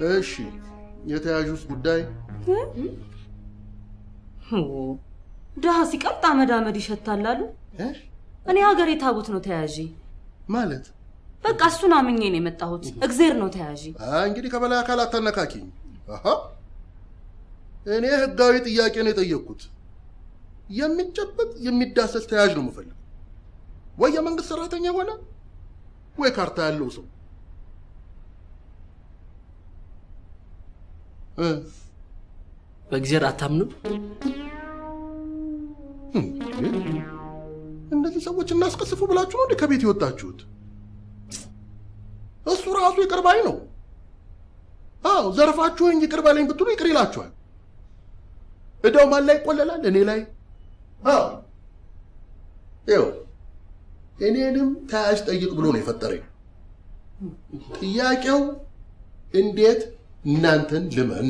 እሺ የተያዡስ ጉዳይ ደሃ ሲቀልጥ አመድ ይሸታል አሉ። እኔ ሀገሬ ታቦት ነው ተያዢ ማለት በቃ እሱን አምኜ ነው የመጣሁት። እግዚአብሔር ነው ተያዢ። እንግዲህ ከበላይ አካላት ተነካኪኝ። እኔ ህጋዊ ጥያቄ ነው የጠየቅኩት። የሚጨበጥ የሚዳሰስ ተያዥ ነው የምፈልገው። ወይ የመንግስት ሰራተኛ ሆነ ወይ ካርታ ያለው ሰው። በእግዚአብሔር አታምኑ? እነዚህ ሰዎች እናስቀስፉ ብላችሁ ነው እንደ ከቤት ይወጣችሁት? እሱ ራሱ ይቅር ባይ ነው። ዘርፋችሁኝ ይቅር ባለኝ ብትሉ ይቅር ይላችኋል። እዳው ማን ላይ ይቆለላል? እኔ ላይ። ይኸው እኔንም ተያዥ ጠይቅ ብሎ ነው የፈጠረኝ። ጥያቄው እንዴት እናንተን ልመን?